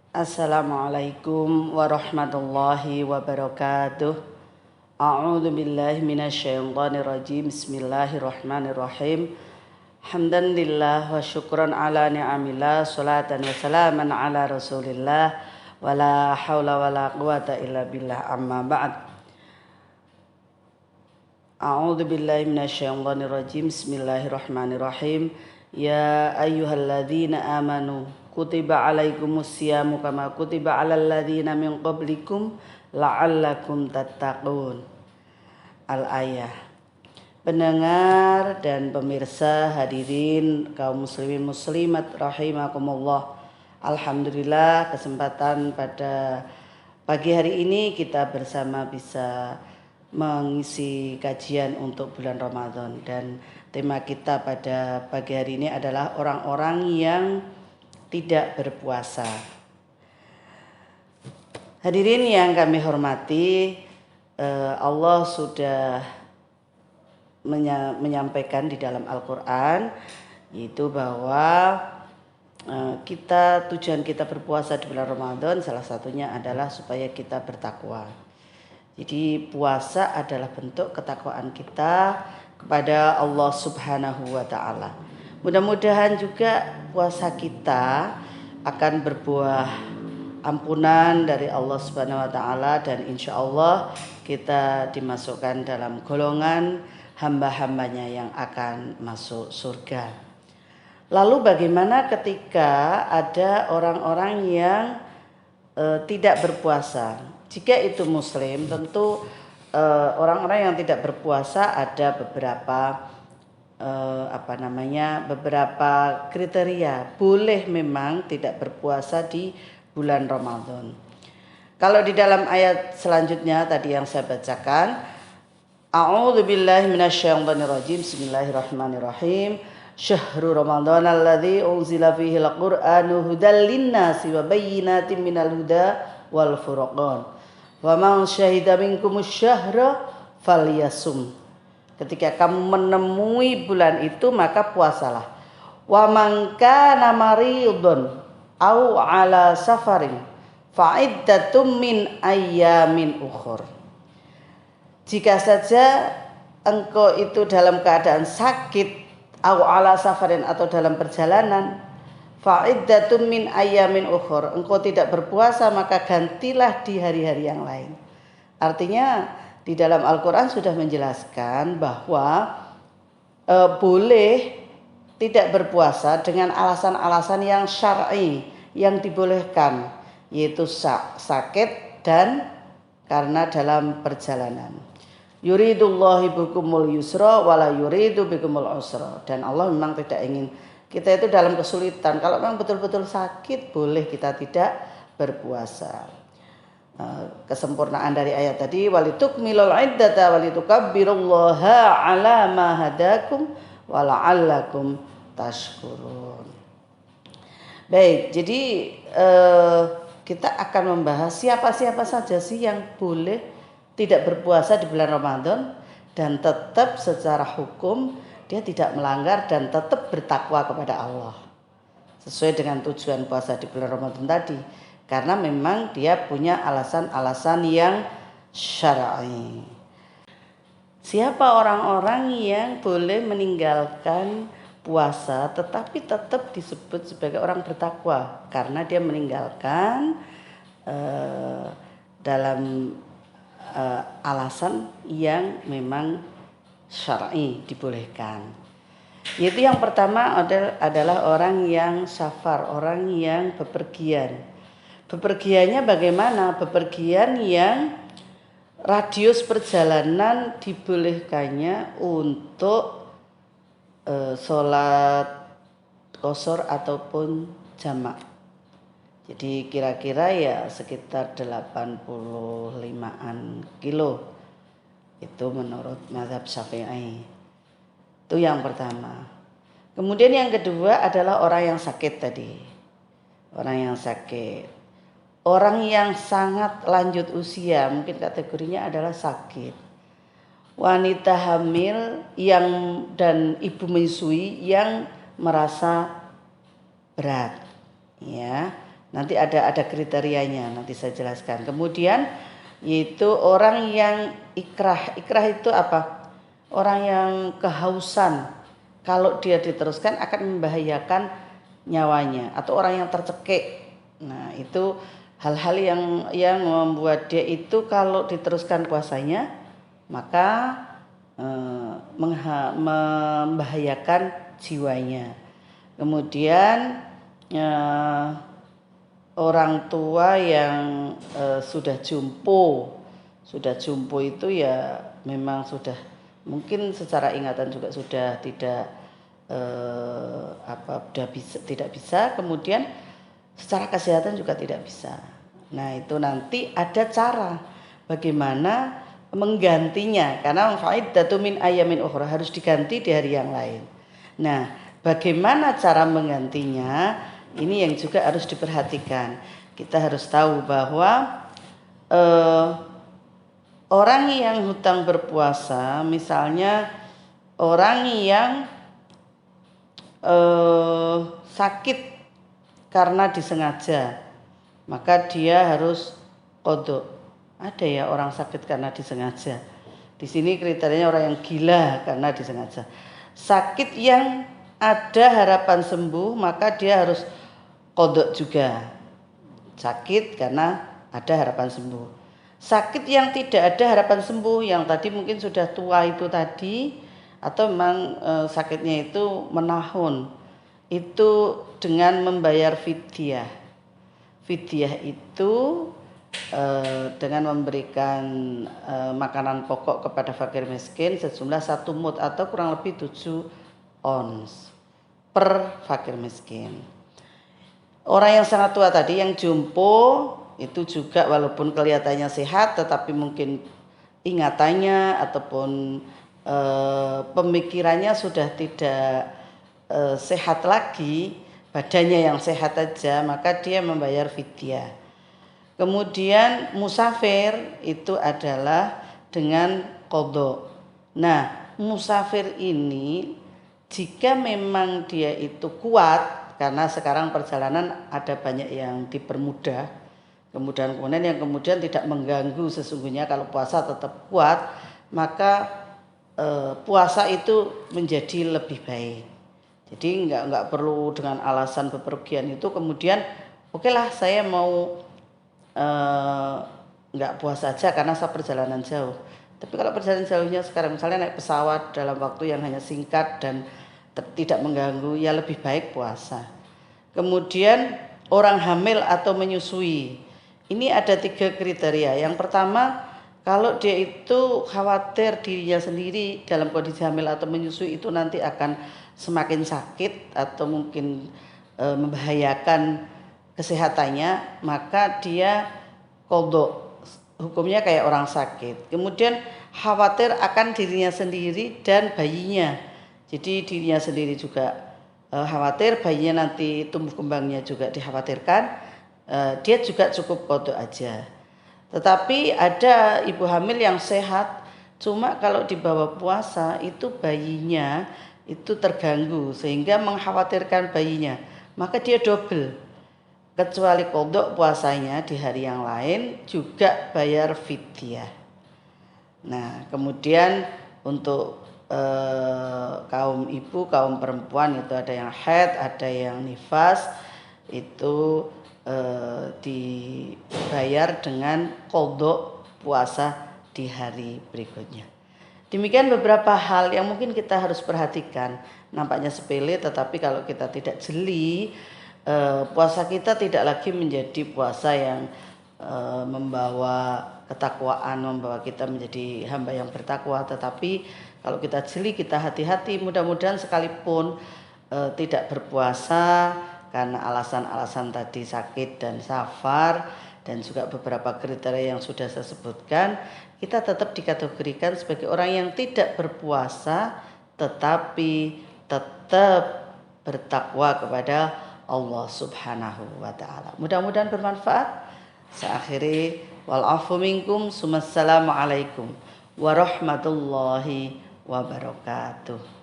Assalamualaikum warahmatullahi wabarakatuh. A'udzu billahi minasyaitonir rajim. Bismillahirrahmanirrahim. Hamdan lillah wa syukran ala ni'amillah, salatan wa salaman ala Rasulillah, wala haula wala quwata illa billah, amma ba'd. A'udzu billahi minasyaitonir rajim. Bismillahirrahmanirrahim. Ya ayyuhalladzina amanu kutiba alaikumus siyamu kama kutiba alal ladzina min qablikum la'allakum tattaqun. Al-ayah. Pendengar dan pemirsa hadirin kaum muslimin muslimat rahimakumullah. Alhamdulillah kesempatan pada pagi hari ini kita bersama bisa mengisi kajian untuk bulan Ramadan, dan tema kita pada pagi hari ini adalah orang-orang yang tidak berpuasa. Hadirin yang kami hormati, Allah sudah menyampaikan di dalam Al-Quran yaitu bahwa tujuan kita berpuasa di bulan Ramadan salah satunya adalah supaya kita bertakwa. Jadi puasa adalah bentuk ketakwaan kita kepada Allah Subhanahu wa ta'ala. Mudah-mudahan juga puasa kita akan berbuah ampunan dari Allah Subhanahu wa ta'ala, dan insya Allah kita dimasukkan dalam golongan hamba-hambanya yang akan masuk surga. Lalu bagaimana ketika ada orang-orang yang tidak berpuasa? Jika itu muslim, tentu orang-orang yang tidak berpuasa ada beberapa beberapa kriteria. Boleh memang tidak berpuasa di bulan Ramadan. Kalau di dalam ayat selanjutnya tadi yang saya bacakan, A'udzu billahi minasyaitonir rajim. Bismillahirrahmanirrahim. Syahrul Ramadan alladzi unzila fihi al-Qur'anu hudal linnasi wa bayyinatin minal huda wal furqan. Wa man syahida minkumus syahra falyasum. Ketika kamu menemui bulan itu maka puasalah. Wa man kana maridun au ala safarin fa'iddatum min ayyamin ukhur. Jika saja engkau itu dalam keadaan sakit, au ala safarin atau dalam perjalanan, fa'iddatum min ayyamin ukhur, engkau tidak berpuasa maka gantilah di hari-hari yang lain. Artinya di dalam Al-Quran sudah menjelaskan bahwa boleh tidak berpuasa dengan alasan-alasan yang syar'i yang dibolehkan, yaitu sakit dan karena dalam perjalanan. Yuridullahu bikumul yusra wala yuridu bikumul usra. Dan Allah memang tidak ingin kita itu dalam kesulitan. Kalau memang betul-betul sakit, boleh kita tidak berpuasa. Kesempurnaan dari ayat tadi, walitukmilul iddata walitukabbirullaha ala ma hadakum wa la'allakum tashkurun. Baik, jadi kita akan membahas siapa-siapa saja sih yang boleh tidak berpuasa di bulan Ramadan dan tetap secara hukum dia tidak melanggar dan tetap bertakwa kepada Allah sesuai dengan tujuan puasa di bulan Ramadan tadi, karena memang dia punya alasan-alasan yang syar'i. Siapa orang-orang yang boleh meninggalkan puasa tetapi tetap disebut sebagai orang bertakwa karena dia meninggalkan dalam alasan yang memang syar'i dibolehkan. Yaitu yang pertama adalah orang yang safar, orang yang bepergian. Bepergiannya bagaimana? Bepergian yang radius perjalanan dibolehkannya untuk sholat qashar ataupun jamak. Jadi kira-kira ya sekitar 85-an kilo. Itu menurut mazhab Syafi'i. Itu yang pertama. Kemudian yang kedua adalah orang yang sakit tadi. Orang yang sakit. Orang yang sangat lanjut usia, mungkin kategorinya adalah sakit. Wanita hamil dan ibu menyusui yang merasa berat. Ya. Nanti ada kriterianya, nanti saya jelaskan. Kemudian yaitu orang yang ikrah. Ikrah itu apa? Orang yang kehausan. Kalau dia diteruskan akan membahayakan nyawanya, atau orang yang tercekik. Nah, itu hal-hal yang membuat dia itu kalau diteruskan puasanya maka membahayakan jiwanya. Kemudian orang tua yang sudah jumpo itu ya memang sudah mungkin secara ingatan juga sudah tidak tidak bisa, kemudian secara kesehatan juga tidak bisa. Nah, itu nanti ada cara bagaimana menggantinya, karena fa'iddatu min ayamin ukhra, harus diganti di hari yang lain. Nah, bagaimana cara menggantinya? Ini yang juga harus diperhatikan. Kita harus tahu bahwa orang yang hutang berpuasa, misalnya orang yang sakit karena disengaja, maka dia harus qadha. Ada ya orang sakit karena disengaja. Di sini kriterianya orang yang gila karena disengaja. Sakit yang ada harapan sembuh, maka dia harus qadha juga. Sakit karena ada harapan sembuh. Sakit yang tidak ada harapan sembuh, yang tadi mungkin sudah tua itu tadi, atau memang sakitnya itu menahun, itu dengan membayar fidyah. Fidyah itu dengan memberikan makanan pokok kepada fakir miskin sejumlah 1 mud atau kurang lebih 7 ons per fakir miskin. Orang yang sangat tua tadi, yang jumpo, itu juga walaupun kelihatannya sehat tetapi mungkin ingatannya ataupun pemikirannya sudah tidak sehat lagi, badannya yang sehat aja, maka dia membayar fidyah. Kemudian musafir itu adalah dengan qadha. Nah, musafir ini jika memang dia itu kuat, karena sekarang perjalanan ada banyak yang dipermudah, kemudian yang kemudian tidak mengganggu, sesungguhnya kalau puasa tetap kuat, maka puasa itu menjadi lebih baik. Jadi nggak perlu dengan alasan bepergian itu kemudian okelah saya mau nggak puasa aja karena saya perjalanan jauh. Tapi kalau perjalanan jauhnya sekarang misalnya naik pesawat dalam waktu yang hanya singkat dan tidak mengganggu, ya lebih baik puasa. Kemudian orang hamil atau menyusui, ini ada 3 kriteria. Yang pertama, kalau dia itu khawatir dirinya sendiri dalam kondisi hamil atau menyusui itu nanti akan semakin sakit atau mungkin membahayakan kesehatannya, maka dia qadha, hukumnya kayak orang sakit. Kemudian khawatir akan dirinya sendiri dan bayinya, jadi dirinya sendiri juga khawatir, bayinya nanti tumbuh kembangnya juga dikhawatirkan, dia juga cukup qadha aja. Tetapi ada ibu hamil yang sehat, cuma kalau dibawa puasa itu bayinya itu terganggu sehingga mengkhawatirkan bayinya, maka dia double. Kecuali qadha puasanya di hari yang lain, juga bayar fidyah. Nah, kemudian untuk kaum ibu, kaum perempuan itu ada yang haid, ada yang nifas, itu dibayar dengan qadha puasa di hari berikutnya. Demikian beberapa hal yang mungkin kita harus perhatikan. Nampaknya sepele, tetapi kalau kita tidak jeli, puasa kita tidak lagi menjadi puasa yang membawa ketakwaan, membawa kita menjadi hamba yang bertakwa. Tetapi kalau kita jeli, kita hati-hati, mudah-mudahan sekalipun tidak berpuasa karena alasan-alasan tadi, sakit dan safar, dan juga beberapa kriteria yang sudah saya sebutkan, kita tetap dikategorikan sebagai orang yang tidak berpuasa tetapi tetap bertakwa kepada Allah Subhanahu wa taala. Mudah-mudahan bermanfaat. Saya akhiri, wal afu minkum, sumassalamu alaikum warahmatullahi wabarakatuh.